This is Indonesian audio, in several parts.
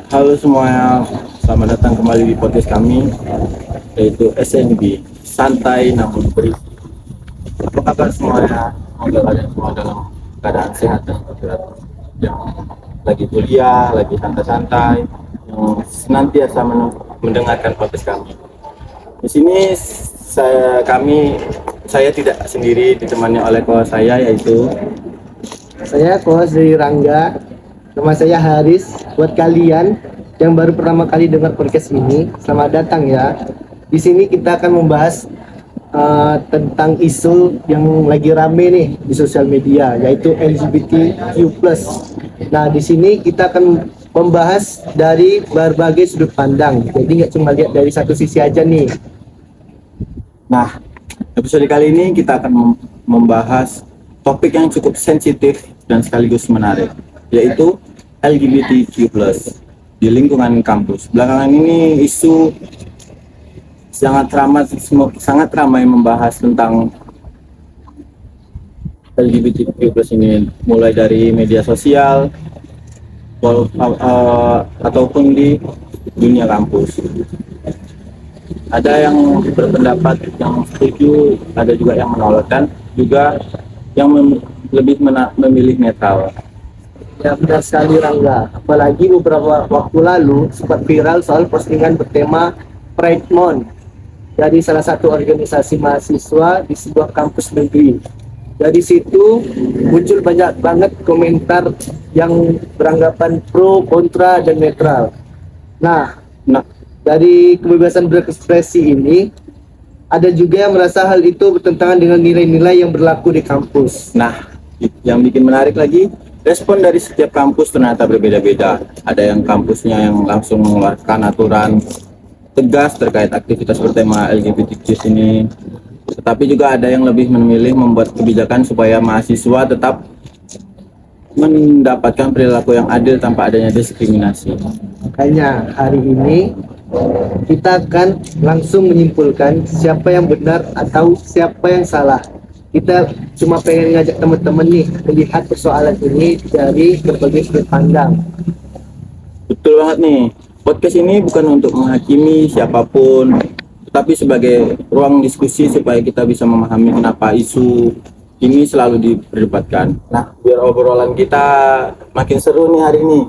Halo semuanya, selamat datang kembali di podcast kami, yaitu SNB, Santai Namun Berisi. Apa kabar semuanya? Semoga kalian semua dalam keadaan sehat dan bergerak. Yang lagi kuliah, lagi santai-santai, yang senantiasa mendengarkan podcast kami. Di sini saya tidak sendiri, ditemani oleh kawan saya, yaitu Saya Kohos dari Rangga. Nama saya Haris. Buat kalian yang baru pertama kali dengar podcast ini, selamat datang ya. Di sini kita akan membahas tentang isu yang lagi rame nih di sosial media, yaitu LGBTQ+. Nah, di sini kita akan membahas dari berbagai sudut pandang. Jadi nggak cuma lihat dari satu sisi aja nih. Nah, episode kali ini kita akan membahas topik yang cukup sensitif dan sekaligus menarik, yaitu LGBTQ+ di lingkungan kampus. Belakangan ini isu sangat ramai membahas tentang LGBTQ+ ini, mulai dari media sosial ataupun di dunia kampus. Ada yang berpendapat yang setuju, ada juga yang menolak, dan juga yang memilih netral. Ya benar sekali Rangga. Apalagi beberapa waktu lalu sempat viral soal postingan bertema Pride Month dari salah satu organisasi mahasiswa di sebuah kampus negeri. Dari situ muncul banyak banget komentar yang beranggapan pro, kontra, dan netral. Nah, Nah, dari kebebasan berekspresi ini, ada juga yang merasa hal itu bertentangan dengan nilai-nilai yang berlaku di kampus. yang bikin menarik lagi, respon dari setiap kampus ternyata berbeda-beda. Ada yang kampusnya yang langsung mengeluarkan aturan tegas terkait aktivitas bertema LGBTQ ini. Tetapi juga ada yang lebih memilih membuat kebijakan supaya mahasiswa tetap mendapatkan perilaku yang adil tanpa adanya diskriminasi. Makanya hari ini kita akan langsung menyimpulkan siapa yang benar atau siapa yang salah. Kita cuma pengen ngajak teman-teman nih melihat persoalan ini dari berbagai sudut pandang. Betul banget nih. Podcast ini bukan untuk menghakimi siapapun, tetapi sebagai ruang diskusi supaya kita bisa memahami kenapa isu ini selalu diperdebatkan. Nah, biar obrolan kita makin seru nih hari ini,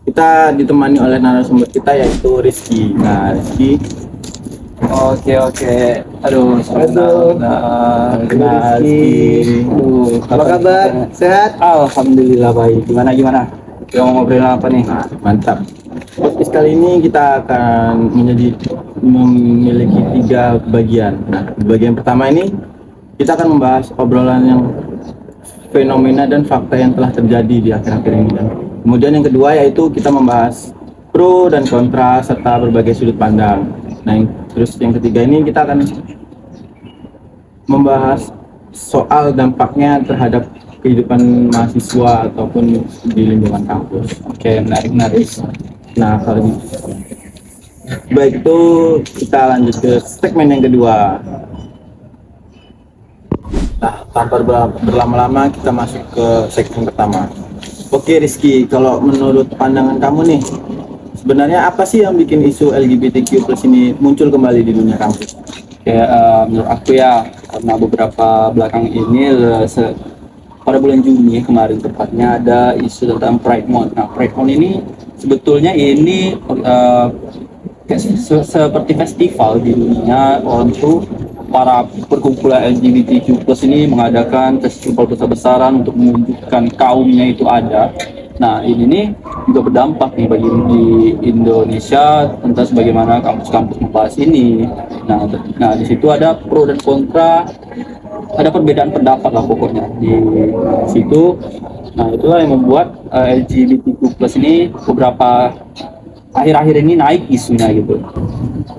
kita ditemani oleh narasumber kita, yaitu Rizky. Nah, Rizky, Oke. Aduh, Halo. kenal Rizky. Apa kabar? Sehat? Alhamdulillah baik. Gimana? Kita mau ngobrolin apa nih? Nah, mantap. Podcast kali ini kita akan memiliki 3 bagian. Nah, di bagian pertama ini kita akan membahas obrolan yang fenomena dan fakta yang telah terjadi di akhir-akhir ini. Dan kemudian yang kedua yaitu kita membahas pro dan kontra serta berbagai sudut pandang. Nah, terus yang ketiga ini kita akan membahas soal dampaknya terhadap kehidupan mahasiswa ataupun di lingkungan kampus. Oke, menarik. Nah, kalau baik itu kita lanjut ke segmen yang kedua. Nah, tanpa berlama-lama kita masuk ke segmen pertama. Oke Rizky, kalau menurut pandangan kamu nih, sebenarnya apa sih yang bikin isu LGBTQ+ ini muncul kembali di dunia kampus? Kayak menurut aku ya, karena beberapa belakang ini pada bulan Juni kemarin tepatnya ada isu tentang Pride Month. Nah, Pride Month ini sebetulnya ini kayak seperti festival di dunia orang tuh para perkumpulan LGBTQ+ ini mengadakan festival besar-besaran untuk menunjukkan kaumnya itu ada. Nah, ini nih juga berdampak nih bagi di Indonesia tentang bagaimana kampus-kampus membahas ini. Nah, di situ ada pro dan kontra, ada perbedaan pendapat lah pokoknya di situ. Nah, itulah yang membuat LGBTQ+ ini beberapa akhir-akhir ini naik isunya gitu.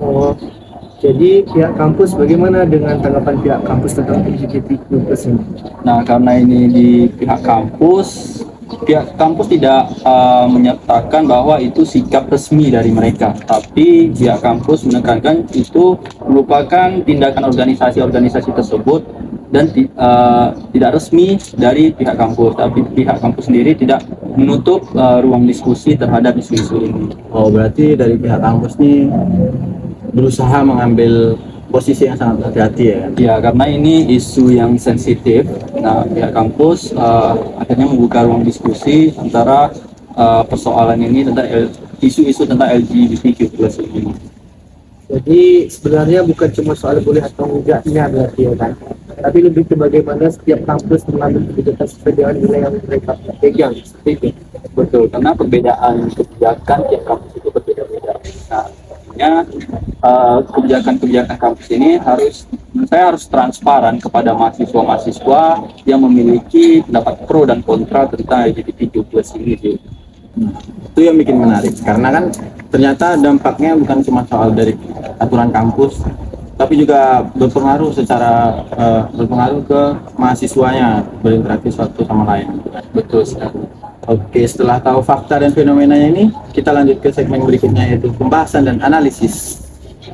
Oh, jadi pihak kampus bagaimana dengan tanggapan pihak kampus tentang LGBTQ+ ini? Nah, karena ini di pihak kampus tidak menyatakan bahwa itu sikap resmi dari mereka, tapi pihak kampus menekankan itu merupakan tindakan organisasi-organisasi tersebut dan tidak resmi dari pihak kampus, tapi pihak kampus sendiri tidak menutup ruang diskusi terhadap isu-isu ini. Oh, berarti dari pihak kampus nih berusaha mengambil posisi yang sangat hati-hati ya kan? Ya, karena ini isu yang sensitif. Nah, pihak kampus akhirnya membuka ruang diskusi antara persoalan ini tentang isu-isu tentang LGBTQ+ ini. Jadi sebenarnya bukan cuma soal boleh atau enggaknya berarti ya kan, tapi lebih ke bagaimana setiap kampus mengambil kebijakan sesuai dengan nilai yang mereka pegang, seperti itu. Betul, karena perbedaan kebijakan tiap kampus itu berbeda-beda. Nah, artinya kebijakan-kebijakan kampus ini menurut saya harus transparan kepada mahasiswa-mahasiswa yang memiliki pendapat pro dan kontra tentang LGBTQ+ ini. Itu yang bikin menarik karena kan ternyata dampaknya bukan cuma soal dari aturan kampus, tapi juga berpengaruh berpengaruh ke mahasiswanya berinteraksi satu sama lain. Betul sekali. Oke, setelah tahu fakta dan fenomenanya ini, kita lanjut ke segmen berikutnya, yaitu pembahasan dan analisis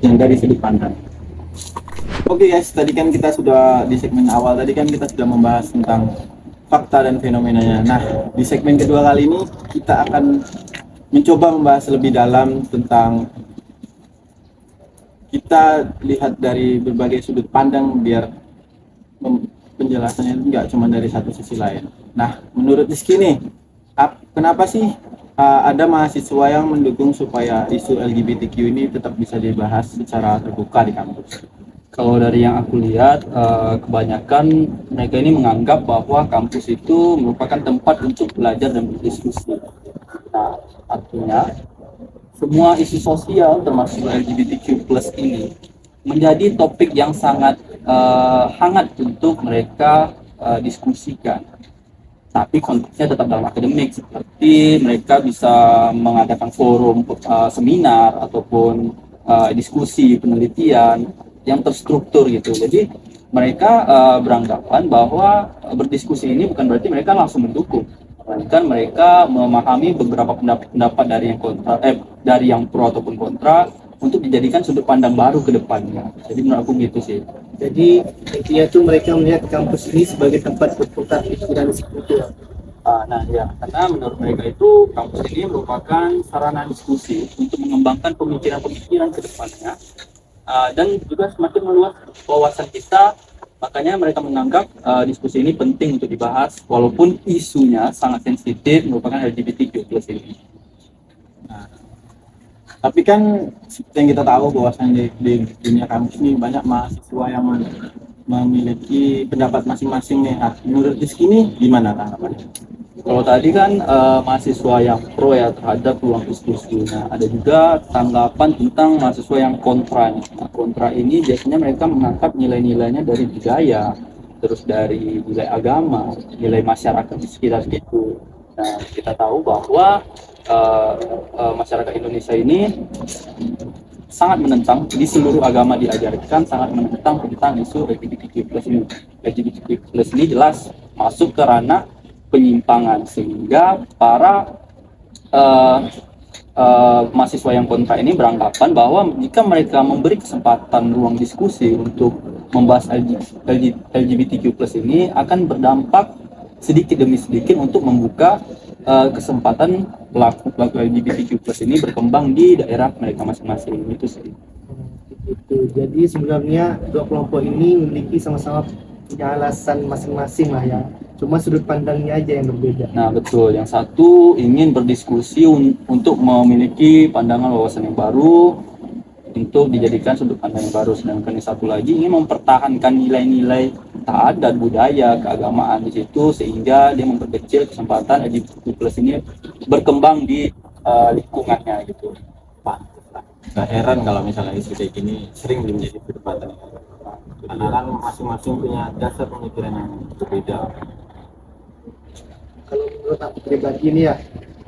yang dari sudut pandang. Oke guys, tadi kan kita sudah di segmen awal tadi kan kita sudah membahas tentang fakta dan fenomenanya. Nah, di segmen kedua kali ini kita akan mencoba membahas lebih dalam tentang, kita lihat dari berbagai sudut pandang biar penjelasannya nggak cuma dari satu sisi lain. Nah, menurut Rizky nih, kenapa sih ada mahasiswa yang mendukung supaya isu LGBTQ ini tetap bisa dibahas secara terbuka di kampus? Kalau dari yang aku lihat, kebanyakan mereka ini menganggap bahwa kampus itu merupakan tempat untuk belajar dan berdiskusi. Nah, artinya semua isu sosial termasuk LGBTQ+ ini menjadi topik yang sangat hangat untuk mereka diskusikan. Tapi konteksnya tetap dalam akademik, seperti mereka bisa mengadakan forum seminar ataupun diskusi penelitian yang terstruktur gitu. Jadi mereka beranggapan bahwa berdiskusi ini bukan berarti mereka langsung mendukung, melainkan mereka memahami beberapa pendapat dari yang kontra, dari yang pro ataupun kontra untuk dijadikan sudut pandang baru ke depannya. Jadi menurut aku gitu sih. Jadi intinya tuh mereka melihat kampus ini sebagai tempat bertukar pikiran spiritual. Nah ya, karena menurut mereka itu kampus ini merupakan sarana diskusi untuk mengembangkan pemikiran-pemikiran ke depannya, dan juga semakin meluas wawasan kita. Makanya mereka menganggap diskusi ini penting untuk dibahas walaupun isunya sangat sensitif, merupakan LGBTQ+ ini. Nah, tapi kan seperti yang kita tahu bahwasannya di dunia kampus ini banyak mahasiswa yang memiliki pendapat masing-masing nih. Nah, menurut Rizky ini gimana tanggapannya? Kalau tadi kan mahasiswa yang pro ya terhadap ruang diskusi. Nah, ada juga tanggapan tentang mahasiswa yang kontra. Nah, kontra ini biasanya mereka mengangkat nilai-nilainya dari budaya, terus dari nilai agama, nilai masyarakat di sekitar itu. Nah, kita tahu bahwa masyarakat Indonesia ini sangat menentang, di seluruh agama diajarkan sangat menentang tentang isu LGBTQ+ ini. LGBTQ+ ini jelas masuk ke ranah penyimpangan, sehingga para mahasiswa yang kontra ini beranggapan bahwa jika mereka memberi kesempatan ruang diskusi untuk membahas LGBTQ+ ini akan berdampak sedikit demi sedikit untuk membuka kesempatan pelaku LGBTQ+ ini berkembang di daerah mereka masing-masing. Itu sih. Itu. Jadi sebenarnya dua kelompok ini memiliki sama-sama punya alasan masing-masing lah ya. Cuma sudut pandangnya aja yang berbeda. Nah betul, yang satu ingin berdiskusi untuk memiliki pandangan wawasan yang baru, untuk dijadikan sudut pandang yang baru, sedangkan yang satu lagi ingin mempertahankan nilai-nilai taat dan budaya keagamaan di situ, sehingga dia memperkecil kesempatan LGBTQ+ ini berkembang di lingkungannya gitu. Gak heran kalau misalnya isu kayak gini sering menjadi perdebatan, karena kan masing-masing punya dasar pemikiran yang berbeda. Kalau menurut aku pribadi ini ya,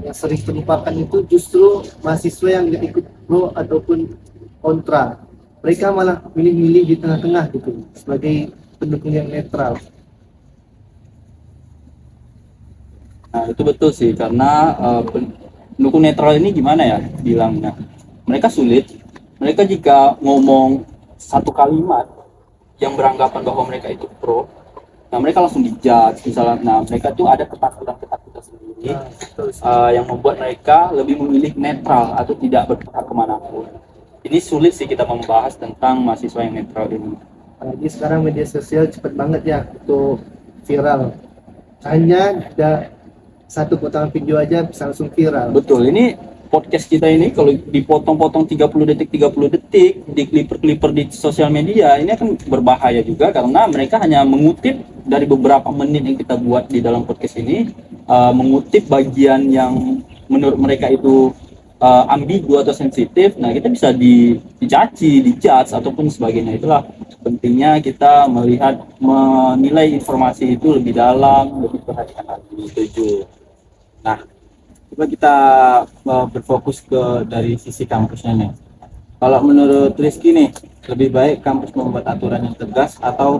yang sering terlupakan itu justru mahasiswa yang ikut pro ataupun kontra. Mereka malah milih-milih di tengah-tengah gitu, sebagai pendukung yang netral. Nah itu betul sih, karena pendukung netral ini gimana ya bilangnya, mereka sulit. Mereka jika ngomong satu kalimat yang beranggapan bahwa mereka itu pro, Nah, mereka langsung dijudge misalnya. Nah, mereka tuh ada ketakutan sendiri yang membuat mereka lebih memilih netral atau tidak berpihak kemanapun. Ini sulit sih kita membahas tentang mahasiswa yang netral ini. Apalagi sekarang media sosial cepet banget ya untuk viral. Hanya ada satu potongan video aja bisa langsung viral. Betul, ini podcast kita ini kalau dipotong-potong 30 detik, diklipper-klipper di sosial media, ini akan berbahaya juga karena mereka hanya mengutip dari beberapa menit yang kita buat di dalam podcast ini, mengutip bagian yang menurut mereka itu ambigu atau sensitif. Nah, kita bisa dicaci, dijudge ataupun sebagainya. Itulah pentingnya kita menilai informasi itu lebih dalam, lebih perhatikan lagi. Setuju. Nah, coba kita berfokus ke dari sisi kampusnya nih. Kalau menurut Rizky nih, lebih baik kampus membuat aturan yang tegas atau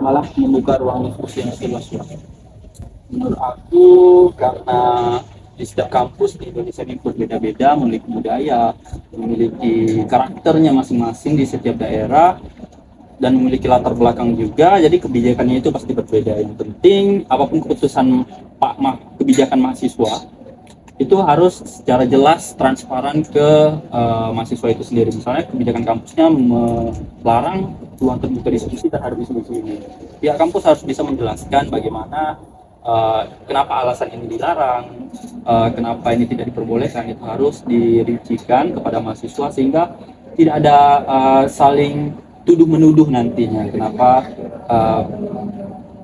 malah membuka ruang diskusi yang seluas-luas? Menurut aku, karena di setiap kampus di Indonesia ini berbeda-beda, memiliki budaya, memiliki karakternya masing-masing di setiap daerah, dan memiliki latar belakang juga, jadi kebijakannya itu pasti berbeda. Yang penting, apapun keputusan kebijakan mahasiswa, itu harus secara jelas, transparan ke mahasiswa itu sendiri. Misalnya kebijakan kampusnya melarang ruang terbuka diskusi terhadap isu-isu ini. Pihak kampus harus bisa menjelaskan bagaimana kenapa alasan ini dilarang, kenapa ini tidak diperbolehkan. Itu harus dirincikan kepada mahasiswa sehingga tidak ada saling tuduh menuduh nantinya kenapa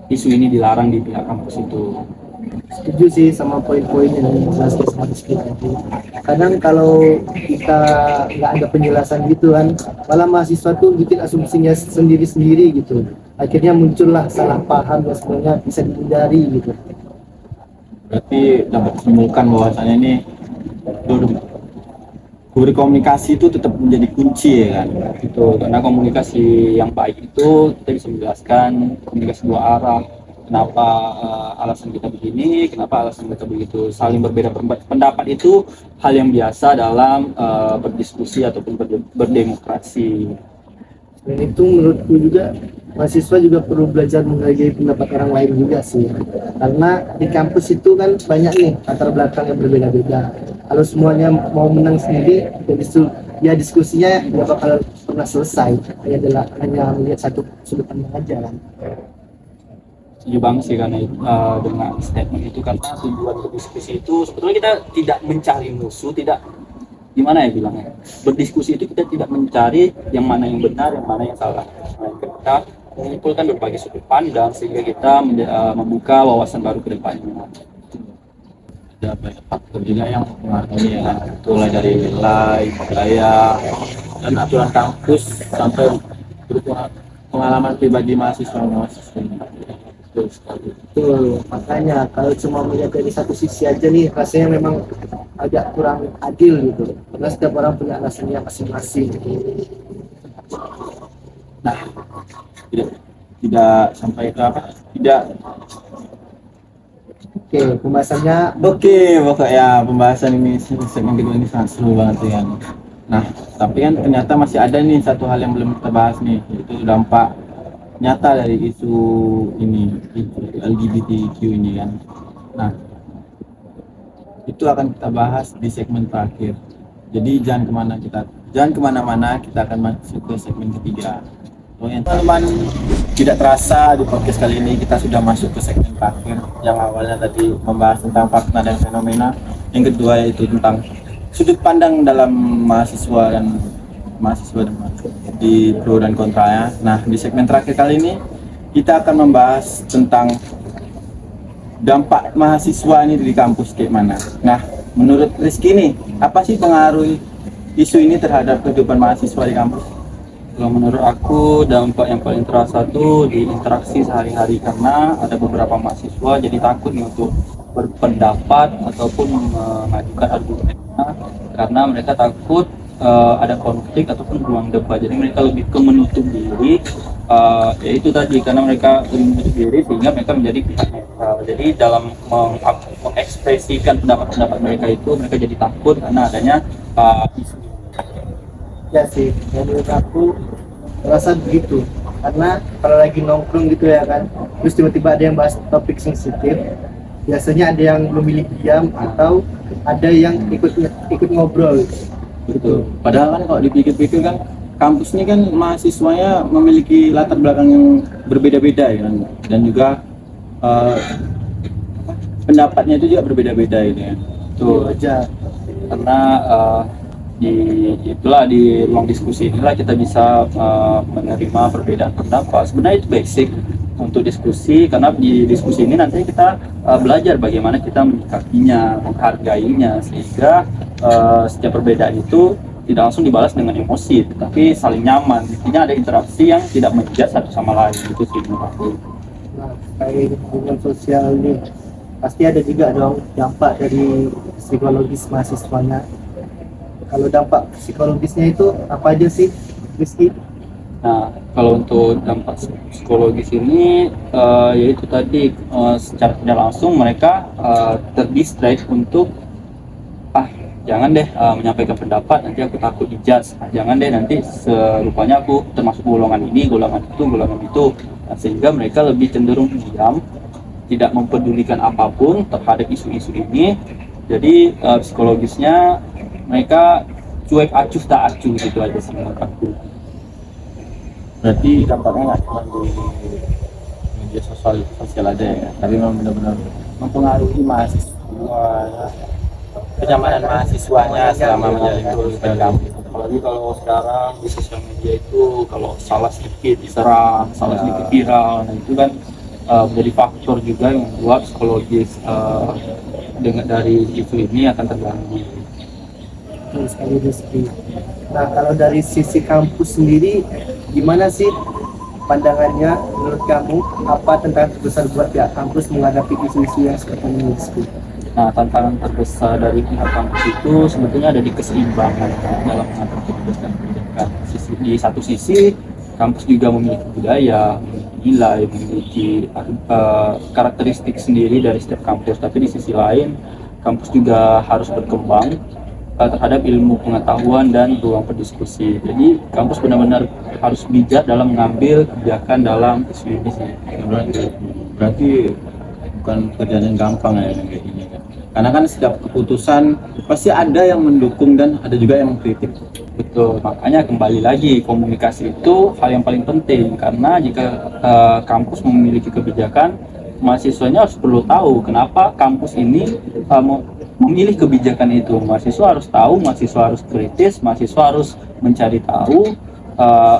isu ini dilarang di pihak kampus itu. Setuju sih sama poin-poin yang dijelaskan sama Rizky tadi. Kadang kalau kita nggak ada penjelasan gitu kan, malah mahasiswa tuh bikin asumsinya sendiri-sendiri gitu. Akhirnya muncullah salah paham yang sebenarnya bisa dihindari gitu. Berarti dapat simpulkan bahwasannya ini berkomunikasi itu tetap menjadi kunci ya kan? Itu karena komunikasi yang baik itu kita bisa menjelaskan komunikasi dua arah. Kenapa alasan kita begini, kenapa alasan kita begitu. Saling berbeda pendapat itu hal yang biasa dalam berdiskusi ataupun berdemokrasi. Dan itu menurutku juga mahasiswa juga perlu belajar menghargai pendapat orang lain juga sih. Karena di kampus itu kan banyak nih latar belakang yang berbeda-beda. Kalau semuanya mau menang sendiri, ya diskusinya nggak bakal pernah selesai. Hanya melihat satu sudut pandang aja kan. Setuju banget sih karena dengan statement itu, karena tujuan berdiskusi itu sebetulnya kita tidak mencari musuh, tidak gimana ya bilangnya, berdiskusi itu kita tidak mencari yang mana yang benar, yang mana yang salah. Kita mengumpulkan berbagai sudut pandang sehingga kita membuka wawasan baru ke depannya. Ada banyak faktor juga yang mempengaruhi ya kan, mulai dari nilai, budaya, dan aturan kampus sampai berupa pengalaman pribadi mahasiswa. Betul sekali. Betul, makanya kalau cuma melihat dari satu sisi aja nih rasanya memang agak kurang adil gitu. Karena setiap orang punya alasannya masing-masing. Nah, tidak sampai ke apa? Tidak. Oke, pembahasannya Oke, pokoknya pembahasan ini segmen kedua ini sangat seru banget ya. Nah, tapi kan ternyata masih ada nih satu hal yang belum kita bahas nih, yaitu dampak nyata dari isu ini, isu LGBTQ ini kan. Nah, itu akan kita bahas di segmen terakhir. Jadi jangan kemana-mana, kita akan masuk ke segmen ketiga. Teman-teman, tidak terasa di podcast kali ini kita sudah masuk ke segmen terakhir, yang awalnya tadi membahas tentang fakta dan fenomena, yang kedua yaitu tentang sudut pandang dalam mahasiswa di pro dan kontranya. Nah, di segmen terakhir kali ini kita akan membahas tentang dampak mahasiswa ini di kampus kayak mana. Nah, menurut Rizky nih, apa sih pengaruh isu ini terhadap kehidupan mahasiswa di kampus? Kalau menurut aku dampak yang paling terasa tuh di interaksi sehari-hari, karena ada beberapa mahasiswa jadi takut nih untuk berpendapat ataupun mengajukan argumennya karena mereka takut ada konflik ataupun ruang debat. Jadi mereka lebih ke menutup diri, yaitu tadi karena mereka lebih menutup diri sehingga mereka menjadi pihak netral. Jadi dalam mengekspresikan pendapat-pendapat mereka itu mereka jadi takut karena adanya isu. ya sih, menurut aku rasa begitu. karena kalau lagi nongkrong gitu ya kan, terus tiba-tiba ada yang bahas topik sensitif, biasanya ada yang memilih diam atau ada yang ikut ngobrol. Betul. Padahal kan kalau dipikir-pikir kan kampus ini kan mahasiswanya memiliki latar belakang yang berbeda-beda ya kan, dan juga eh, pendapatnya itu juga berbeda-beda ini ya. Tuh, Wajar. karena di ruang diskusi inilah kita bisa menerima perbedaan pendapat. Sebenarnya itu basic untuk diskusi, karena di diskusi ini nanti kita belajar bagaimana kita menyikapinya, menghargainya, sehingga setiap perbedaan itu tidak langsung dibalas dengan emosi, tetapi saling nyaman. Intinya ada interaksi yang tidak menjudge satu sama lain, itu sih menurut aku. Nah, kayak hubungan sosial ini pasti ada juga dong dampak dari psikologis mahasiswanya. Kalau dampak psikologisnya itu apa aja sih, Rizky? Nah, kalau untuk dampak psikologis ini, yaitu tadi secara tidak langsung mereka terdistract untuk jangan deh menyampaikan pendapat, nanti aku takut dijudge. Jangan deh nanti serupanya aku termasuk golongan ini, golongan itu. Nah, sehingga mereka lebih cenderung diam, tidak mempedulikan apapun terhadap isu-isu ini. Jadi psikologisnya mereka cuek acuh tak acuh gitu aja sih menurut aku. Berarti dampaknya nggak cuma di media sosial aja ya, tapi memang benar-benar mempengaruhi mahasiswa, kenyamanan mahasiswanya selama menjalani pendidikan kampus. Apalagi kalau sekarang di sosial media itu kalau salah sedikit diserang, salah sedikit viral, nah itu kan menjadi faktor juga yang membuat psikologis dengan dari isu ini akan terganggu. Betul sekali, Rizky. Nah, kalau dari sisi kampus sendiri, gimana sih pandangannya menurut kamu? Apa tantangan terbesar buat pihak kampus menghadapi isu-isu yang seperti ini, Rizky? Nah, tantangan terbesar dari pihak kampus itu sebetulnya ada di keseimbangan dalam menghadapi pendidikan. Di satu sisi, kampus juga memiliki budaya, memiliki nilai, memiliki karakteristik sendiri dari setiap kampus. Tapi di sisi lain, kampus juga harus berkembang terhadap ilmu pengetahuan dan ruang berdiskusi. Jadi kampus benar-benar harus bijak dalam mengambil kebijakan dalam isu ini sih. Berarti bukan pekerjaan yang gampang ya kayak gini kan. Karena kan setiap keputusan pasti ada yang mendukung dan ada juga yang mengkritik. Betul, makanya kembali lagi komunikasi itu hal yang paling penting, karena jika kampus memiliki kebijakan, mahasiswanya harus perlu tahu kenapa kampus ini memilih kebijakan itu. Mahasiswa harus tahu, mahasiswa harus kritis, mahasiswa harus mencari tahu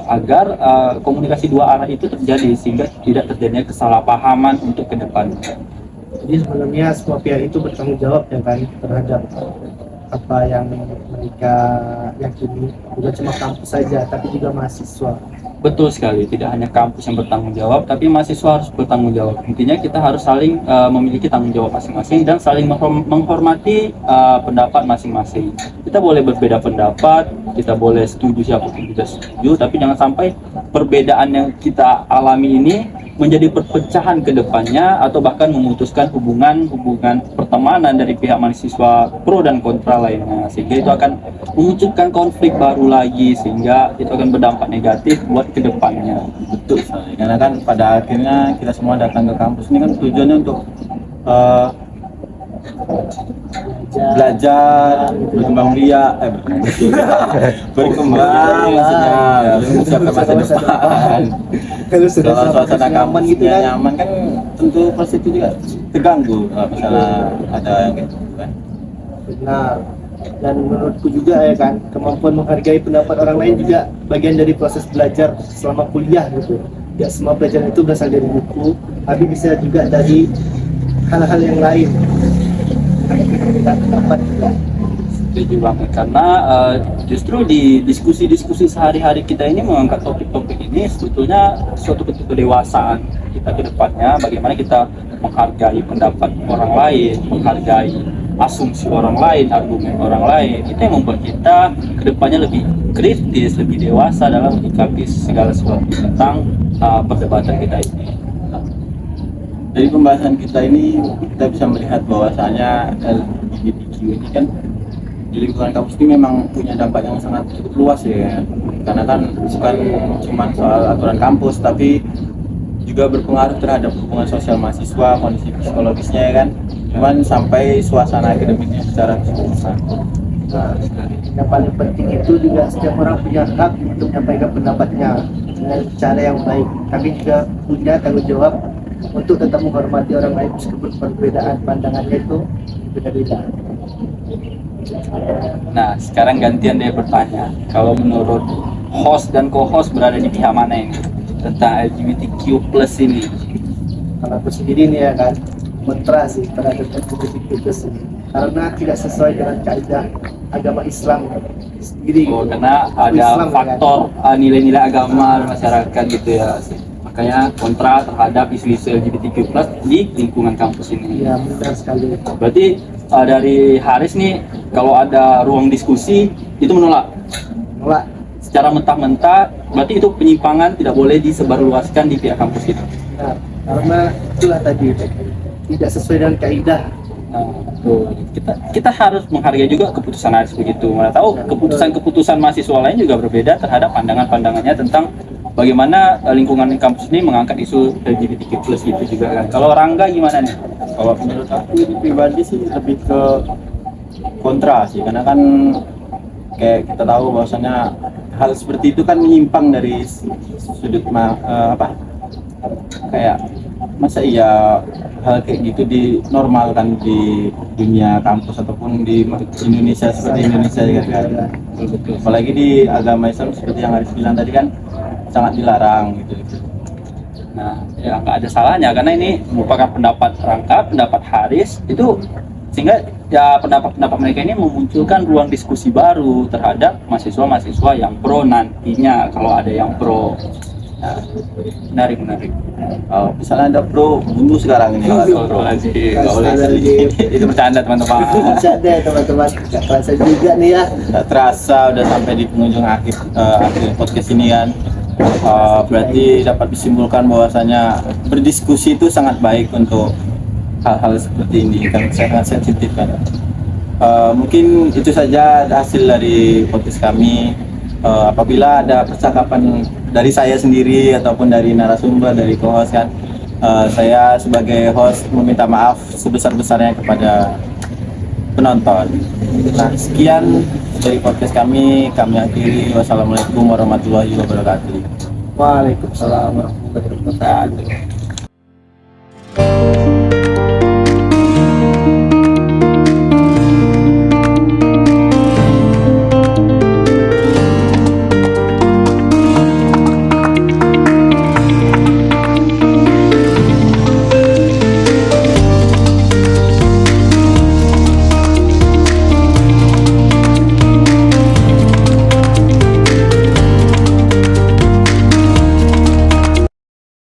agar komunikasi dua arah itu terjadi sehingga tidak terjadinya kesalahpahaman untuk ke depannya. Jadi sebenarnya semua pihak itu bertanggung jawab ya kan terhadap apa yang mereka yakini, bukan cuma kampus saja tapi juga mahasiswa. Betul sekali, tidak hanya kampus yang bertanggung jawab, tapi mahasiswa harus bertanggung jawab. Intinya kita harus saling memiliki tanggung jawab masing-masing dan saling menghormati pendapat masing-masing. Kita boleh berbeda pendapat, kita boleh setuju siapapun kita setuju, tapi jangan sampai perbedaan yang kita alami ini menjadi perpecahan ke depannya atau bahkan memutuskan hubungan pertemanan dari pihak mahasiswa pro dan kontra lainnya, sehingga itu akan memunculkan konflik baru lagi, sehingga itu akan berdampak negatif buat ke depannya. Betul sekali. Karena kan pada akhirnya kita semua datang ke kampus ini kan tujuannya untuk belajar, berkembang berkembang maksudnya, mempersiapkan masa depan. Kalau sudah Kalau suasana nyaman kampus gitu kan, nyaman kan tentu pasti itu juga terganggu kalau misalnya ada yang gitu kan. benar. Dan menurutku juga ya kan, kemampuan menghargai pendapat orang lain juga bagian dari proses belajar selama kuliah gitu. Ya semua pelajaran itu berasal dari buku, tapi bisa juga dari hal-hal yang lain. Kita pendapat juga. Setuju banget, karena justru di diskusi-diskusi sehari-hari kita ini mengangkat topik-topik ini sebetulnya suatu bentuk kedewasaan kita ke depannya, bagaimana kita menghargai pendapat orang lain, menghargai asumsi orang lain, argumen orang lain. Itu yang membuat kita ke depannya lebih kritis, lebih dewasa dalam menyikapi segala sesuatu tentang perdebatan kita ini. Dari pembahasan kita ini kita bisa melihat bahwasanya LGBTQ ini kan di lingkungan kampus ini memang punya dampak yang sangat cukup luas ya. karena kan bukan cuma soal aturan kampus tapi juga berpengaruh terhadap hubungan sosial mahasiswa, kondisi psikologisnya ya kan, cuman sampai suasana akademiknya secara keseluruhan. Nah, yang paling penting itu juga setiap orang punya hak untuk menyampaikan pendapatnya dengan cara yang baik, tapi juga punya tanggung jawab untuk tetap menghormati orang lain meskipun perbedaan pandangannya itu beda-beda. Nah, sekarang gantian deh bertanya. Kalau menurut host dan co-host berada di pihak mana ini tentang LGBTQ+ ini? Kalau aku sendiri nih ya kan, kontra sih terhadap LGBTQ+ ini karena tidak sesuai dengan kaidah agama Islam sendiri. Oh, gitu. karena Aku ada Islam, ya kan? faktor nilai-nilai agama di masyarakat gitu ya. Makanya kontra terhadap isu-isu LGBTQ+ di lingkungan kampus ini. Iya, benar sekali. Berarti dari Haris nih, kalau ada ruang diskusi itu menolak Nolak. secara mentah-mentah, berarti itu penyimpangan tidak boleh disebarluaskan di pihak kampus itu. Nah, karena itulah tadi tidak sesuai dengan kaidah. Nah, tuh, kita harus menghargai juga keputusan Haris begitu. Mana tahu keputusan mahasiswa lain juga berbeda terhadap pandangan-pandangannya tentang bagaimana lingkungan kampus ini mengangkat isu LGBTQ+ gitu juga kan. Kalau Rangga gimana nih? Kalau menurut aku ini pribadi sih lebih ke kontra sih, karena kan kayak kita tahu bahwasanya hal seperti itu kan menyimpang dari sudut kayak masa iya hal kayak gitu dinormalkan di dunia kampus ataupun di Indonesia seperti Indonesia ya kan. Betul. Apalagi di agama Islam seperti yang Haris bilang tadi kan sangat dilarang gitu. Nah, ya nggak ada salahnya karena ini merupakan pendapat Rangga, pendapat Haris itu, sehingga ya pendapat-pendapat mereka ini memunculkan ruang diskusi baru terhadap mahasiswa-mahasiswa yang pro nantinya kalau ada yang pro. Nah, menarik. Oh, misalnya ada pro bunuh sekarang ini. Nggak boleh sih. Itu bercanda teman-teman. Bercanda ya teman-teman, nggak terasa juga nih ya. Nggak terasa udah sampai di penghujung akhir podcast ini kan. Berarti dapat disimpulkan bahwasanya berdiskusi itu sangat baik untuk hal-hal seperti ini kan, sangat sensitif kan. Mungkin itu saja hasil dari podcast kami. Apabila ada percakapan dari saya sendiri ataupun dari narasumber, dari co-host kan, saya sebagai host meminta maaf sebesar-besarnya kepada penonton. Nah, sekian dari podcast kami akhiri. Wassalamualaikum warahmatullahi wabarakatuh. Waalaikumsalam warahmatullahi wabarakatuh.